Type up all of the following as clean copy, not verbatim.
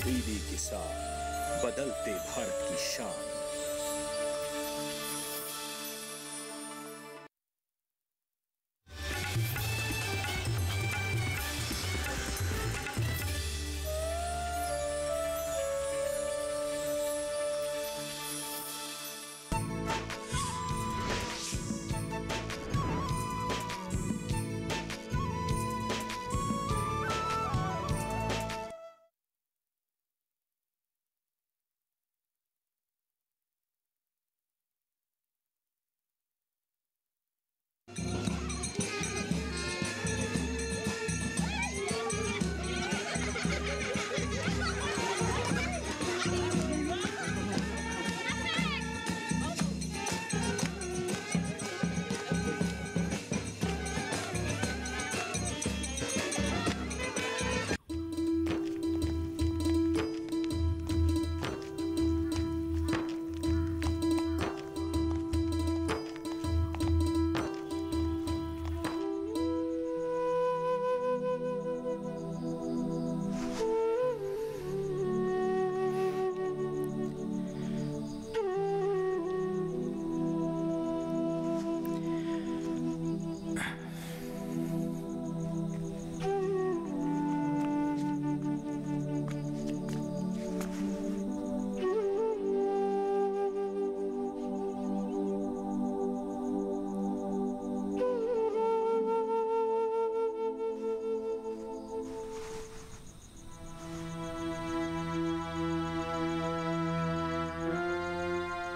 तब्दीली के साथ बदलते भारत की शान।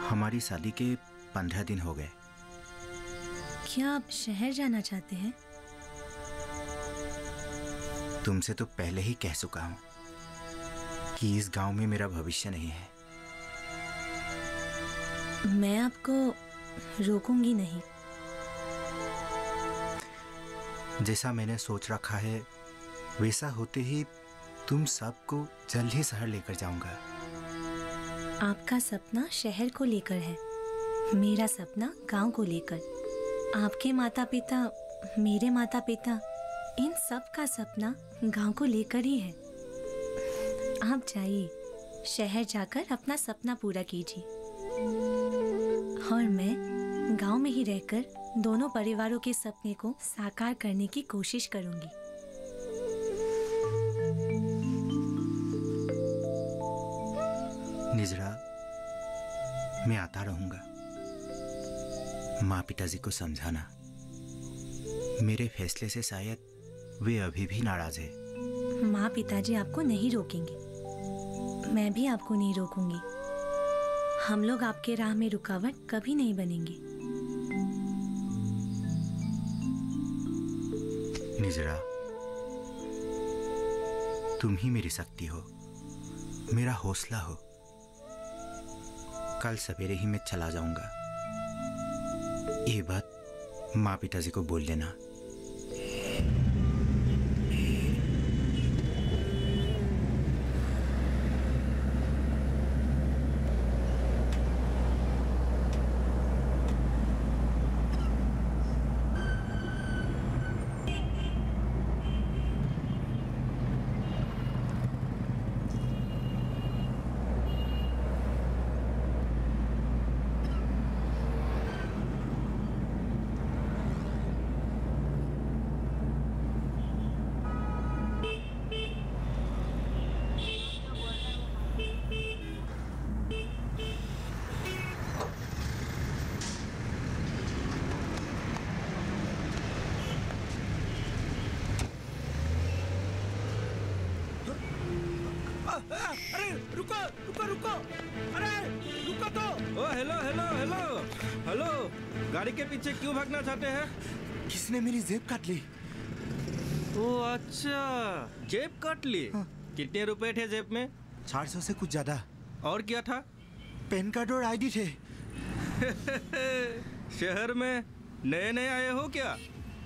हमारी शादी के 15 दिन हो गए। क्या आप शहर जाना चाहते हैं? तुमसे तो पहले ही कह चुका हूं कि इस गांव में मेरा भविष्य नहीं है। मैं आपको रोकूंगी नहीं। जैसा मैंने सोच रखा है वैसा होते ही तुम सबको जल्द ही शहर लेकर जाऊंगा। आपका सपना शहर को लेकर है, मेरा सपना गांव को लेकर। आपके माता पिता, मेरे माता पिता, इन सब का सपना गांव को लेकर ही है। आप जाइए, शहर जाकर अपना सपना पूरा कीजिए और मैं गांव में ही रहकर दोनों परिवारों के सपने को साकार करने की कोशिश करूंगी। निजरा, मैं आता रहूंगा। माँ पिताजी को समझाना। मेरे फैसले से शायद वे अभी भी नाराज है। माँ पिताजी आपको नहीं रोकेंगे, मैं भी आपको नहीं रोकूंगी। हम लोग आपके राह में रुकावट कभी नहीं बनेंगे। निजरा, तुम ही मेरी शक्ति हो, मेरा हौसला हो। कल सवेरे ही मैं चला जाऊंगा। ये बात माँ पिताजी को बोल देना। अरे रुको रुको रुको, अरे रुको तो। ओ हेलो हेलो हेलो हेलो, गाड़ी के पीछे क्यों भागना चाहते हैं? किसने मेरी जेब काट ली? ओ अच्छा, जेब काट ली। हाँ। कितने रुपए थे जेब में? 400 से कुछ ज्यादा। और क्या था? पैन कार्ड और आईडी थे। शहर में नए नए आए हो क्या?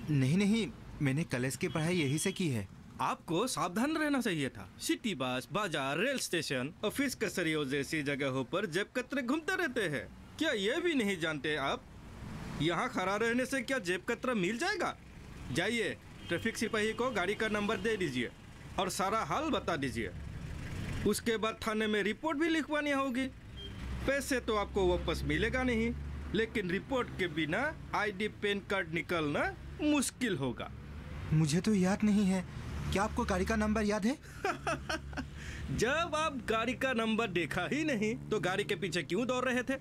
नहीं नहीं, मैंने कॉलेज की पढ़ाई यहीं से की है। आपको सावधान रहना चाहिए था। सिटी बस, बाजार, रेल स्टेशन, ऑफिस कचहरियों जैसी जगहों पर जेब कतरे घूमते रहते हैं। क्या ये भी नहीं जानते आप, यहाँ खड़ा रहने से क्या जेब कतरा मिल जाएगा? जाइए, ट्रैफिक सिपाही को गाड़ी का नंबर दे दीजिए और सारा हाल बता दीजिए। उसके बाद थाने में रिपोर्ट भी लिखवानी होगी। पैसे तो आपको वापस मिलेगा नहीं, लेकिन रिपोर्ट के बिना आईडी पैन कार्ड निकलना मुश्किल होगा। मुझे तो याद नहीं है। क्या आपको गाड़ी का नंबर याद है? जब आप गाड़ी का नंबर देखा ही नहीं तो गाड़ी के पीछे क्यों दौड़ रहे थे?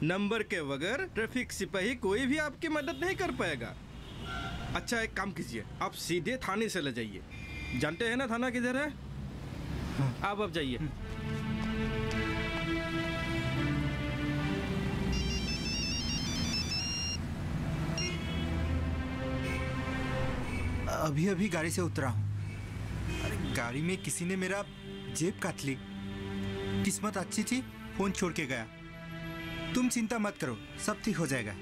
नंबर के बगैर ट्रैफिक सिपाही कोई भी आपकी मदद नहीं कर पाएगा। अच्छा, एक काम कीजिए, आप सीधे थाने से ले जाइए। जानते हैं ना थाना किधर है? आप अब जाइए। अभी अभी गाड़ी से उतरा हूँ। अरे गाड़ी में किसी ने मेरा जेब काट ली। किस्मत अच्छी थी, फोन छोड़ के गया। तुम चिंता मत करो, सब ठीक हो जाएगा।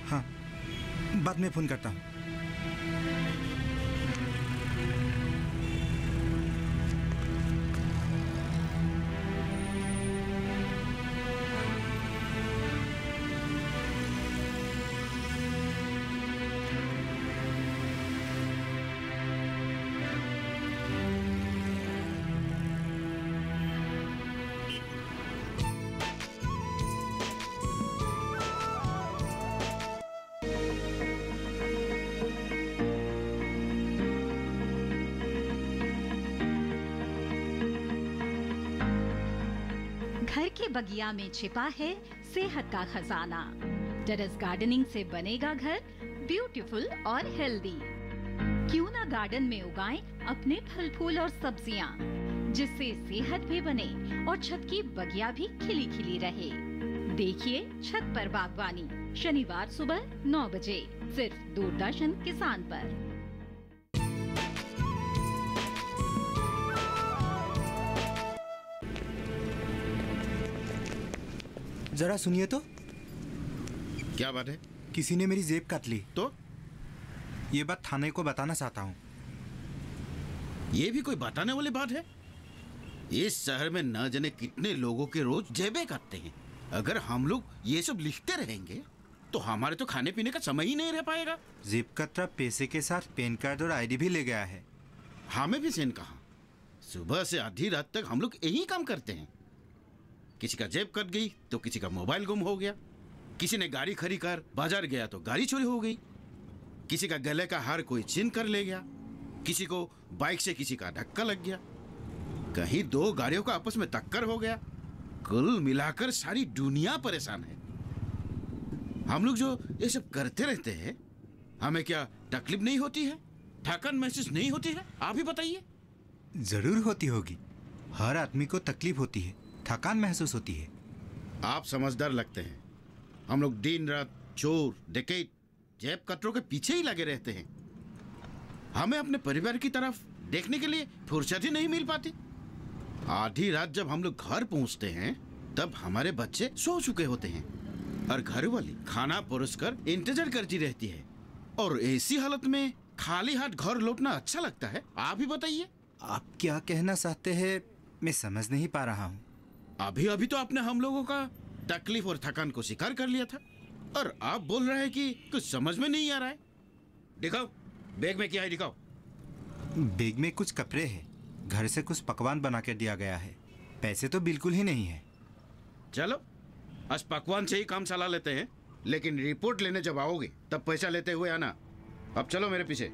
हाँ, बाद में फोन करता हूँ। घर के बगिया में छिपा है सेहत का खजाना। टेरेस गार्डनिंग से बनेगा घर ब्यूटीफुल और हेल्दी। क्यों ना गार्डन में उगाएं अपने फल फूल और सब्जियां, जिससे सेहत भी बने और छत की बगिया भी खिली खिली रहे। देखिए छत पर बागवानी, शनिवार सुबह 9 बजे सिर्फ दूरदर्शन किसान पर। जरा सुनिए तो। क्या बात है? किसी ने मेरी जेब काट ली। तो ये बात थाने को बताना चाहता हूँ। ये भी कोई बताने वाली बात है? इस शहर में न जाने कितने लोगों के रोज जेबें काटते हैं। अगर हम लोग ये सब लिखते रहेंगे तो हमारे तो खाने पीने का समय ही नहीं रह पाएगा। जेब कतरा पैसे के साथ पैन कार्ड और आईडी भी ले गया है। हमें भी सेन कहा। सुबह से आधी रात तक हम लोग यही काम करते हैं। किसी का जेब कट गई तो किसी का मोबाइल गुम हो गया, किसी ने गाड़ी खड़ी कर बाजार गया तो गाड़ी चोरी हो गई, किसी का गले का हार कोई छीन कर ले गया, किसी को बाइक से किसी का धक्का लग गया, कहीं 2 गाड़ियों का आपस में टक्कर हो गया। कुल मिलाकर सारी दुनिया परेशान है। हम लोग जो ये सब करते रहते हैं, हमें क्या तकलीफ नहीं होती है? थकान महसूस नहीं होती है? आप ही बताइए। जरूर होती होगी। हर आदमी को तकलीफ होती है, थकान महसूस होती है। आप समझदार लगते हैं। हम लोग दिन रात चोर डकैत जेब कतरों के पीछे ही लगे रहते हैं। हमें अपने परिवार की तरफ देखने के लिए फुर्सत ही नहीं मिल पाती। आधी रात जब हम लोग घर पहुंचते हैं तब हमारे बच्चे सो चुके होते हैं और घर वाली खाना परोस कर इंतजार करती रहती है। और ऐसी हालत में खाली हाथ घर लौटना अच्छा लगता है? आप ही बताइए। आप क्या कहना चाहते हैं, मैं समझ नहीं पा रहा हूँ। अभी अभी तो आपने हम लोगों का तकलीफ और थकान को स्वीकार कर लिया था और आप बोल रहे हैं कि कुछ समझ में नहीं आ रहा है। दिखाओ, बैग में क्या है दिखाओ। बैग में कुछ कपड़े हैं, घर से कुछ पकवान बना के दिया गया है। पैसे तो बिल्कुल ही नहीं है। चलो आज पकवान से ही काम चला लेते हैं, लेकिन रिपोर्ट लेने जब आओगे तब पैसा लेते हुए आना। अब चलो मेरे पीछे।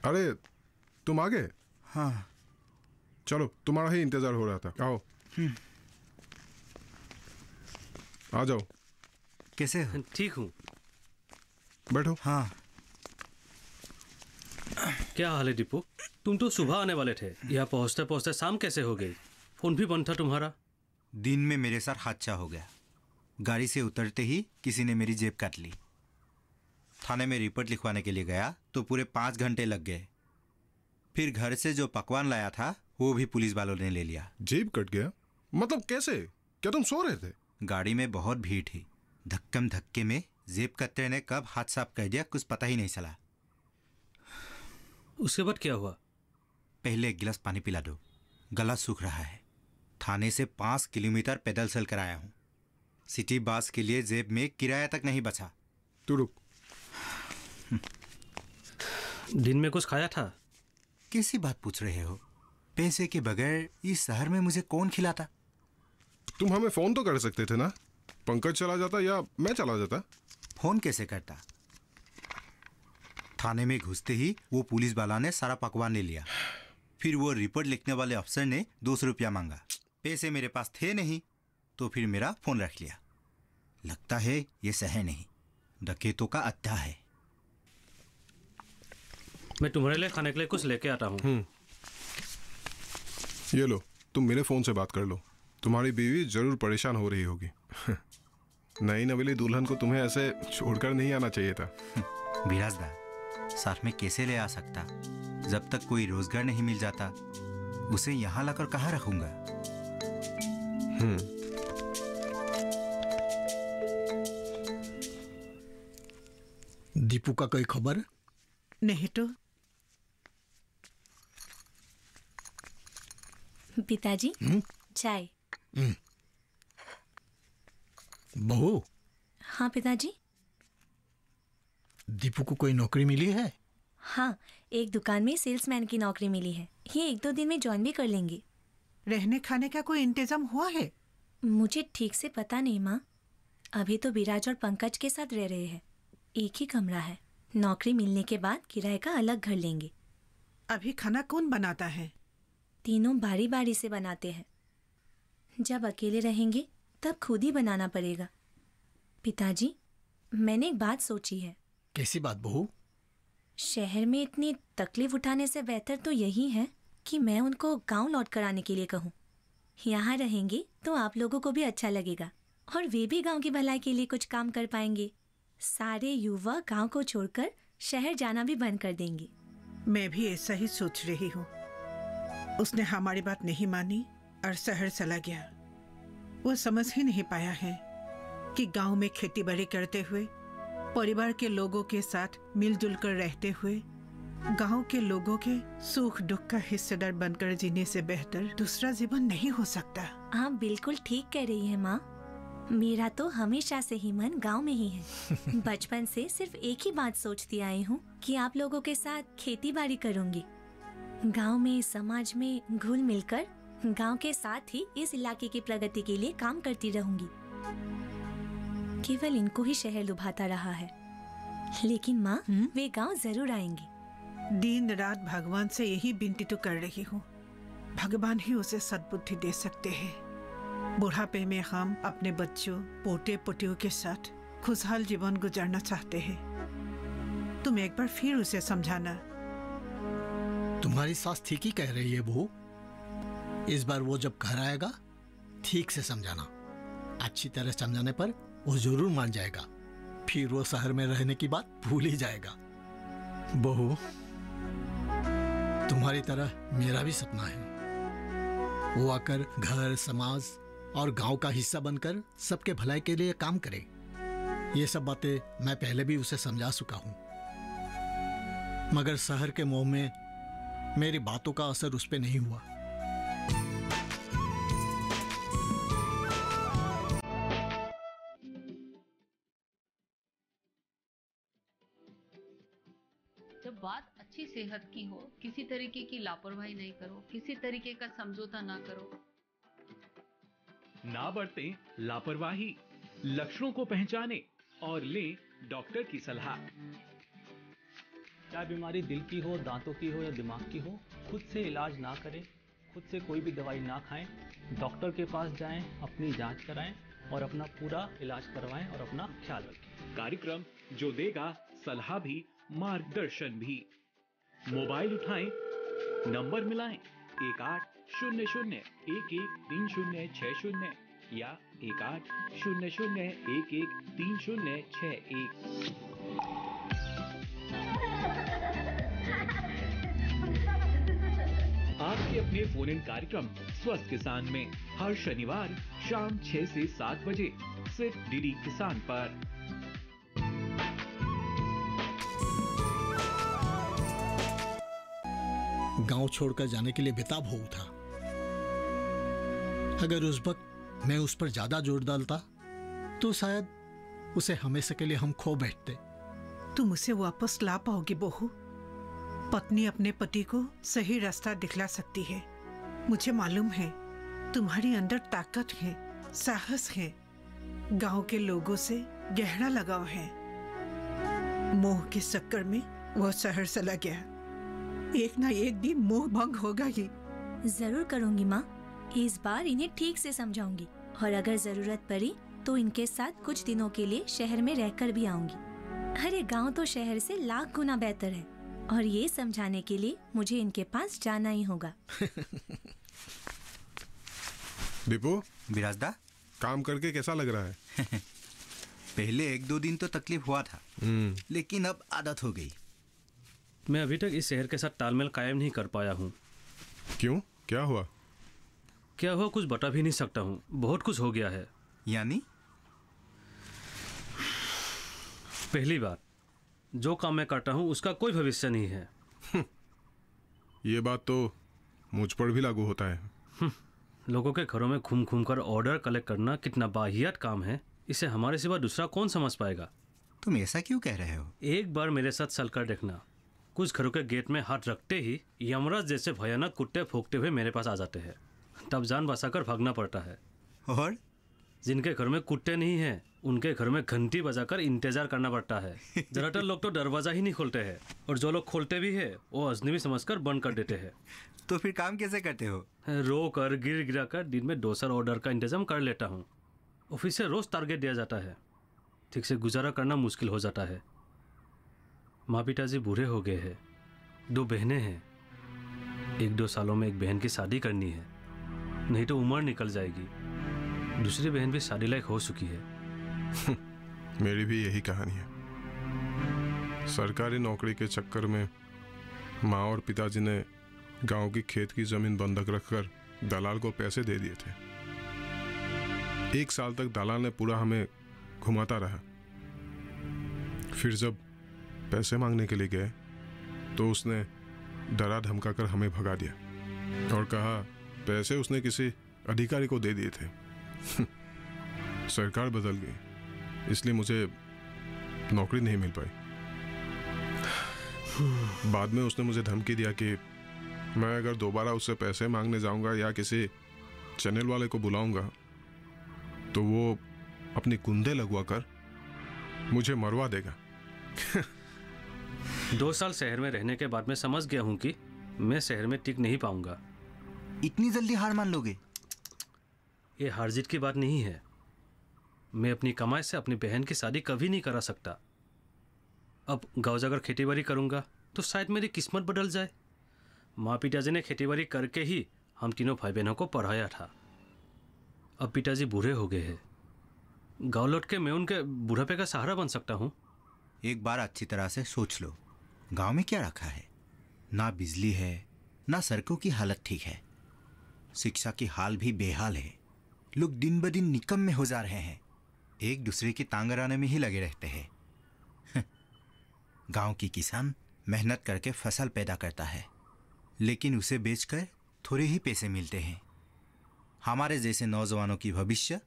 अरे तुम आ गए? हाँ। चलो, तुम्हारा ही इंतजार हो रहा था। आओ। आ जाओ। कैसे हो? ठीक हूँ। बैठो। हाँ। क्या हाल है दीपू? तुम तो सुबह आने वाले थे, यहाँ पहुँचते पहुँचते शाम कैसे हो गई? फोन भी बंद था तुम्हारा। दिन में मेरे साथ हादसा हो गया। गाड़ी से उतरते ही किसी ने मेरी जेब काट ली। थाने में रिपोर्ट लिखवाने के लिए गया तो पूरे 5 घंटे लग गए। फिर घर से जो पकवान लाया था वो भी पुलिस वालों ने ले लिया। जेब कट गया? मतलब कैसे? क्या तुम सो रहे थे? गाड़ी में बहुत भीड़ थी। धक्कम धक्के में जेब कतरे ने कब हाथ साफ कर दिया कुछ पता ही नहीं चला। उसके बाद क्या हुआ? पहले एक गिलास पानी पिला दो, गला सूख रहा है। थाने से 5 किलोमीटर पैदल चल कर आया हूँ। सिटी बस के लिए जेब में किराया तक नहीं बचा। तू रुक। दिन में कुछ खाया था? कैसी बात पूछ रहे हो? पैसे के बगैर इस शहर में मुझे कौन खिलाता? तुम हमें फोन तो कर सकते थे ना। पंकज चला जाता या मैं चला जाता। फोन कैसे करता? थाने में घुसते ही वो पुलिस वाला ने सारा पकवान ले लिया। फिर वो रिपोर्ट लिखने वाले अफसर ने 200 रुपया मांगा। पैसे मेरे पास थे नहीं तो फिर मेरा फोन रख लिया। लगता है ये शहर नहीं, डकैतों का अड्डा है। मैं तुम्हारे लिए खाने के लिए कुछ लेके आता हूँ। ये लो, तुम मेरे फोन से बात कर लो। तुम्हारी बीवी जरूर परेशान हो रही होगी। नई नवेली दुल्हन को तुम्हें ऐसे छोड़कर नहीं आना चाहिए था। विराजदा, साथ में कैसे ले आ सकता? जब तक कोई रोजगार नहीं मिल जाता उसे यहाँ लाकर कहाँ रखूंगा? दीपू का कोई खबर? नहीं तो। पिताजी, चाय। बहू। हाँ पिताजी। दीपू को कोई नौकरी मिली है? हाँ, एक दुकान में सेल्समैन की नौकरी मिली है। ये 1-2 दिन में ज्वाइन भी कर लेंगे। रहने खाने का कोई इंतजाम हुआ है? मुझे ठीक से पता नहीं माँ। अभी तो विराज और पंकज के साथ रह रहे हैं। एक ही कमरा है। नौकरी मिलने के बाद किराए का अलग घर लेंगे। अभी खाना कौन बनाता है? तीनों बारी बारी से बनाते हैं। जब अकेले रहेंगे तब खुद ही बनाना पड़ेगा। पिताजी, मैंने एक बात सोची है। कैसी बात बहू? शहर में इतनी तकलीफ उठाने से बेहतर तो यही है कि मैं उनको गांव लौट कर आने के लिए कहूँ। यहाँ रहेंगे तो आप लोगों को भी अच्छा लगेगा और वे भी गांव की भलाई के लिए कुछ काम कर पाएंगे। सारे युवा गांव को छोड़कर शहर जाना भी बंद कर देंगे। मैं भी ऐसा ही सोच रही हूँ। उसने हमारी बात नहीं मानी और शहर चला गया। वो समझ ही नहीं पाया है कि गांव में खेती बाड़ी करते हुए, परिवार के लोगों के साथ मिलजुल कर रहते हुए, गांव के लोगों के सुख दुख का हिस्सेदार बनकर जीने से बेहतर दूसरा जीवन नहीं हो सकता। आप बिल्कुल ठीक कह रही हैं माँ। मेरा तो हमेशा से ही मन गांव में ही है। बचपन से सिर्फ एक ही बात सोचती आई हूँ कि आप लोगों के साथ खेती बाड़ी करूँगी। गांव में, समाज में घुल मिलकर गांव के साथ ही इस इलाके की प्रगति के लिए काम करती रहूंगी। केवल इनको ही शहर लुभाता रहा है। लेकिन माँ, वे गांव जरूर आएंगे। दिन रात भगवान से यही विनती तो कर रही हूँ। भगवान ही उसे सद्बुद्धि दे सकते हैं। बुढ़ापे में हम अपने बच्चों, पोते पोतियों के साथ खुशहाल जीवन गुजारना चाहते हैं। तुम एक बार फिर उसे समझाना। तुम्हारी सास ठीक ही कह रही है बहू। इस बार वो जब घर आएगा ठीक से समझाना। अच्छी तरह समझाने पर वो जरूर मान जाएगा। फिर वो शहर में रहने की बात भूल ही जाएगा। बहू, तुम्हारी तरह मेरा भी सपना है। वो आकर घर, समाज और गांव का हिस्सा बनकर सबके भलाई के लिए काम करे। ये सब बातें मैं पहले भी उसे समझा चुका हूं, मगर शहर के मोह में मेरी बातों का असर उस पर नहीं हुआ। जब बात अच्छी सेहत की हो, किसी तरीके की लापरवाही नहीं करो, किसी तरीके का समझौता ना करो। ना बरतें लापरवाही, लक्षणों को पहचाने और लें डॉक्टर की सलाह। चाहे बीमारी दिल की हो, दांतों की हो या दिमाग की हो, खुद से इलाज ना करें, खुद से कोई भी दवाई ना खाएं, डॉक्टर के पास जाएं, अपनी जांच कराएं और अपना पूरा इलाज करवाएं और अपना ख्याल रखें। कार्यक्रम जो देगा सलाह भी, मार्गदर्शन भी। मोबाइल उठाएं, नंबर मिलाएं 1800113060 या 1800113061। अपने फोन इन कार्यक्रम स्वस्थ किसान में हर शनिवार शाम 6 से 7 बजे सिर्फ डीडी किसान पर। गांव छोड़कर जाने के लिए बेताब हो उठा। अगर उस वक्त मैं उस पर ज्यादा जोर डालता तो शायद उसे हमेशा के लिए हम खो बैठते। तुम उसे वापस ला पाओगी बहू। पत्नी अपने पति को सही रास्ता दिखला सकती है। मुझे मालूम है तुम्हारे अंदर ताकत है, साहस है, गांव के लोगों से गहरा लगाव है। मोह के चक्कर में वो शहर चला गया। एक ना एक दिन मोह भंग होगा ही। जरूर करूंगी माँ। इस बार इन्हें ठीक से समझाऊंगी और अगर जरूरत पड़ी तो इनके साथ कुछ दिनों के लिए शहर में रहकर भी आऊंगी। अरे गांव तो शहर से लाख गुना बेहतर है और ये समझाने के लिए मुझे इनके पास जाना ही होगा। दीपू, बिराजदा, काम करके कैसा लग रहा है? पहले 1-2 दिन तो तकलीफ हुआ था, लेकिन अब आदत हो गई। मैं अभी तक इस शहर के साथ तालमेल कायम नहीं कर पाया हूँ। क्यों? क्या हुआ? क्या हुआ कुछ बता भी नहीं सकता हूँ। बहुत कुछ हो गया है। यानी? पहली बात, जो काम मैं करता हूँ उसका कोई भविष्य नहीं है। ये बात तो मुझ पर भी लागू होता है। लोगों के घरों में घूम घूम कर ऑर्डर कलेक्ट करना कितना वाहियात काम है, इसे हमारे सिवा दूसरा कौन समझ पाएगा? तुम ऐसा क्यों कह रहे हो? एक बार मेरे साथ चलकर देखना। कुछ घरों के गेट में हाथ रखते ही यमराज जैसे भयानक कुत्ते भौंकते हुए मेरे पास आ जाते हैं। तब जान बचाकर भागना पड़ता है। और जिनके घर में कुत्ते नहीं हैं, उनके घर में घंटी बजाकर इंतजार करना पड़ता है। ज्यादातर लोग तो दरवाजा ही नहीं खोलते हैं और जो लोग खोलते भी है वो अजनबी समझकर बंद कर देते हैं। तो फिर काम कैसे करते हो? रो कर गिर गिरा कर दिन में 2 ऑर्डर का इंतजाम कर लेता हूँ। ऑफिस से रोज टारगेट दिया जाता है। ठीक से गुजारा करना मुश्किल हो जाता है। माँ पिताजी बूढ़े हो गए हैं। 2 बहनें हैं। 1-2 सालों में एक बहन की शादी करनी है, नहीं तो उम्र निकल जाएगी। दूसरी बहन भी शादी लायक हो चुकी है। मेरी भी यही कहानी है। सरकारी नौकरी के चक्कर में माँ और पिताजी ने गांव की खेत की जमीन बंधक रखकर दलाल को पैसे दे दिए थे। 1 साल तक दलाल ने पूरा हमें घुमाता रहा। फिर जब पैसे मांगने के लिए गए तो उसने डरा धमका कर हमें भगा दिया और कहा पैसे उसने किसी अधिकारी को दे दिए थे। सरकार बदल गई, इसलिए मुझे नौकरी नहीं मिल पाई। बाद में उसने मुझे धमकी दिया कि मैं अगर दोबारा उससे पैसे मांगने जाऊंगा या किसी चैनल वाले को बुलाऊंगा तो वो अपनी कुंदे लगवा कर मुझे मरवा देगा। 2 साल शहर में रहने के बाद मैं समझ गया हूँ कि मैं शहर में टिक नहीं पाऊंगा। इतनी जल्दी हार मान लोगे? ये हार जीत की बात नहीं है। मैं अपनी कमाई से अपनी बहन की शादी कभी नहीं करा सकता। अब गाँव जाकर खेती बाड़ी करूँगा तो शायद मेरी किस्मत बदल जाए। माँ पिताजी ने खेती बाड़ी करके ही हम तीनों भाई बहनों को पढ़ाया था। अब पिताजी बूढ़े हो गए हैं। गाँव लौट के मैं उनके बुढ़ापे का सहारा बन सकता हूँ। एक बार अच्छी तरह से सोच लो, गांव में क्या रखा है? ना बिजली है, ना सड़कों की हालत ठीक है, शिक्षा की हाल भी बेहाल है। लोग दिन ब दिन निकम्मे हो जा रहे हैं, एक दूसरे की टांग अड़ाने में ही लगे रहते हैं। गांव की किसान मेहनत करके फसल पैदा करता है, लेकिन उसे बेचकर थोड़े ही पैसे मिलते हैं। हमारे जैसे नौजवानों की भविष्य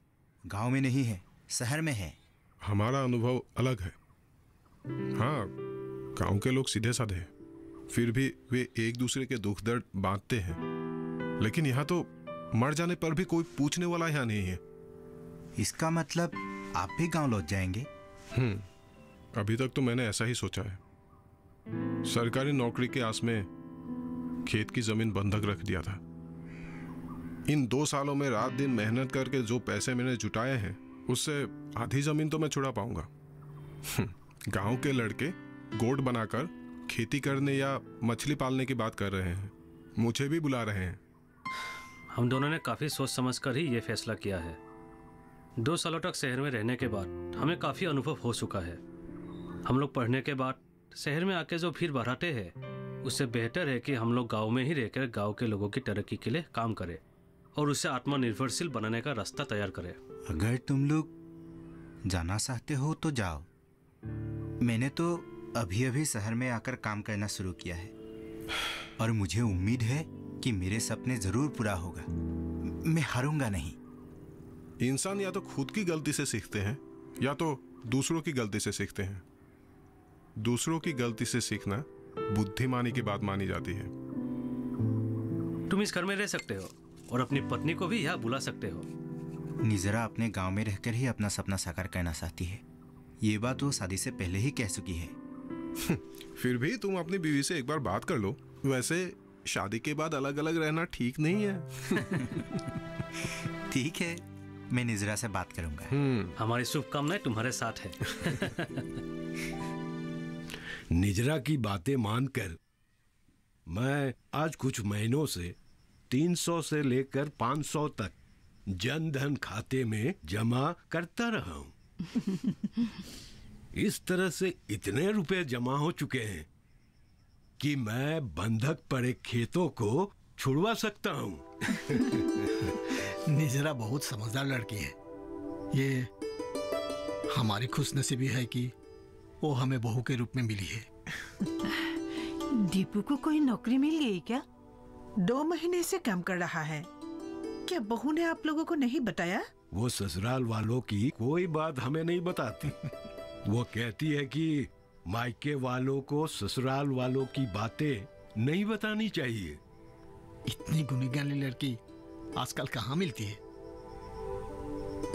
गांव में नहीं है, शहर में है। हमारा अनुभव अलग है। हाँ, गांव के लोग सीधे साधे हैं, फिर भी वे एक दूसरे के दुख दर्द बांटते हैं। लेकिन यहाँ तो मर जाने पर भी कोई पूछने वाला यहाँ नहीं है। इसका मतलब आप भी गांव लौट जाएंगे? अभी तक तो मैंने ऐसा ही सोचा है। सरकारी नौकरी के आस में खेत की जमीन बंधक रख दिया था। इन 2 सालों में रात दिन मेहनत करके जो पैसे मैंने जुटाए हैं उससे आधी जमीन तो मैं छुड़ा पाऊंगा। गांव के लड़के गोट बनाकर खेती करने या मछली पालने की बात कर रहे हैं, मुझे भी बुला रहे हैं। हम दोनों ने काफ़ी सोच समझकर ही ये फैसला किया है। 2 सालों तक शहर में रहने के बाद हमें काफ़ी अनुभव हो चुका है। हम लोग पढ़ने के बाद शहर में आके जो भीड़ बढ़ाते हैं उससे बेहतर है कि हम लोग गांव में ही रहकर गांव के लोगों की तरक्की के लिए काम करें और उसे आत्मनिर्भरशील बनाने का रास्ता तैयार करें। अगर तुम लोग जाना चाहते हो तो जाओ। मैंने तो अभी अभी शहर में आकर काम करना शुरू किया है और मुझे उम्मीद है कि मेरे सपने जरूर पूरा होगा। मैं हारूंगा नहीं। इंसान या तो खुद की गलती से सीखते हैं या तो दूसरों की गलती से सीखते हैं। दूसरों की गलती से सीखना बुद्धिमानी की बात मानी जाती है। तुम इस घर में रह सकते हो और अपनी पत्नी को भी यहाँ बुला सकते हो। निजरा अपने गांव में रहकर ही अपना सपना साकार करना चाहती है। ये बात वो शादी से पहले ही कह चुकी है। फिर भी तुम अपनी बीवी से एक बार बात कर लो। वैसे शादी के बाद अलग अलग रहना ठीक नहीं है। ठीक है, मैं निजरा से बात करूंगा। हमारी शुभकामनाएं तुम्हारे साथ है। निजरा की बातें मानकर मैं आज कुछ महीनों से 300 से लेकर 500 तक जन धन खाते में जमा करता रहा हूं। इस तरह से इतने रुपए जमा हो चुके हैं कि मैं बंधक पड़े खेतों को छुड़वा सकता हूं। निजरा बहुत समझदार लड़की है। ये हमारी खुशनसीबी है कि वो हमें बहू के रूप में मिली है। दीपू को कोई नौकरी मिल गई क्या? 2 महीने से काम कर रहा है। क्या बहू ने आप लोगों को नहीं बताया? वो ससुराल वालों की कोई बात हमें नहीं बताती। वो कहती है कि मायके वालों को ससुराल वालों की बातें नहीं बतानी चाहिए। इतनी गुणगानी लड़की आजकल कहाँ मिलती है?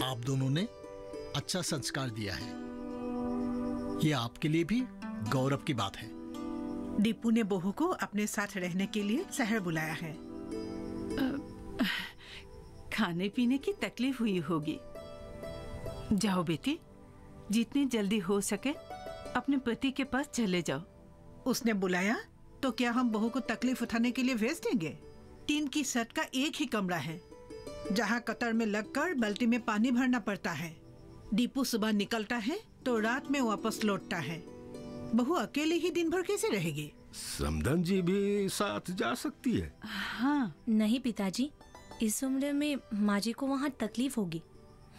आप दोनों ने अच्छा संस्कार दिया है। ये आपके लिए भी गौरव की बात है। दीपू ने बहू को अपने साथ रहने के लिए शहर बुलाया है। खाने पीने की तकलीफ हुई होगी। जाओ बेटी, जितनी जल्दी हो सके अपने पति के पास चले जाओ। उसने बुलाया तो क्या हम बहू को तकलीफ उठाने के लिए भेज देंगे? 3 की छत का एक ही कमरा है, जहाँ कतर में लगकर बाल्टी में पानी भरना पड़ता है। दीपू सुबह निकलता है तो रात में वापस लौटता है। बहू अकेले ही दिन भर कैसे रहेगी? समधन जी भी साथ जा सकती है। हाँ। नहीं पिताजी, इस उम्र में माँ जी को वहाँ तकलीफ होगी।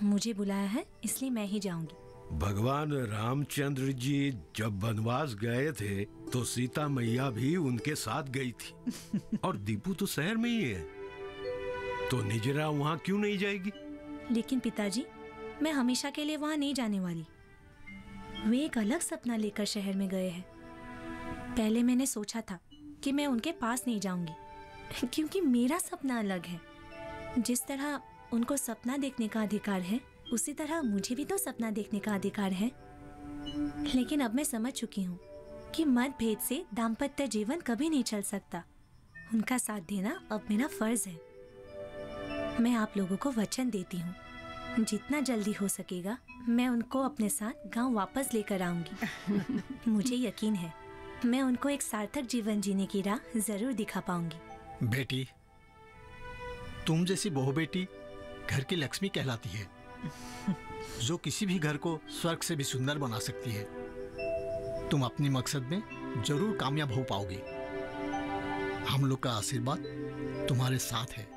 मुझे बुलाया है इसलिए मैं ही जाऊंगी। भगवान रामचंद्र जी जब वनवास गए थे तो सीता मैया भी उनके साथ गई थी। और दीपू तो शहर में ही है, तो निजरा वहाँ क्यों नहीं जाएगी? लेकिन पिताजी, मैं हमेशा के लिए वहाँ नहीं जाने वाली। वे एक अलग सपना लेकर शहर में गए हैं। पहले मैंने सोचा था कि मैं उनके पास नहीं जाऊंगी, क्योंकि मेरा सपना अलग है। जिस तरह उनको सपना देखने का अधिकार है, उसी तरह मुझे भी तो सपना देखने का अधिकार है। लेकिन अब मैं समझ चुकी हूँ कि मतभेद से दाम्पत्य जीवन कभी नहीं चल सकता। उनका साथ देना अब मेरा फर्ज है। मैं आप लोगों को वचन देती हूँ, जितना जल्दी हो सकेगा मैं उनको अपने साथ गांव वापस लेकर आऊंगी। मुझे यकीन है मैं उनको एक सार्थक जीवन जीने की राह जरूर दिखा पाऊंगी। बेटी, तुम जैसी बहू बेटी घर की लक्ष्मी कहलाती है, जो किसी भी घर को स्वर्ग से भी सुंदर बना सकती है। तुम अपनी मकसद में जरूर कामयाब हो पाओगे। हम लोग का आशीर्वाद तुम्हारे साथ है।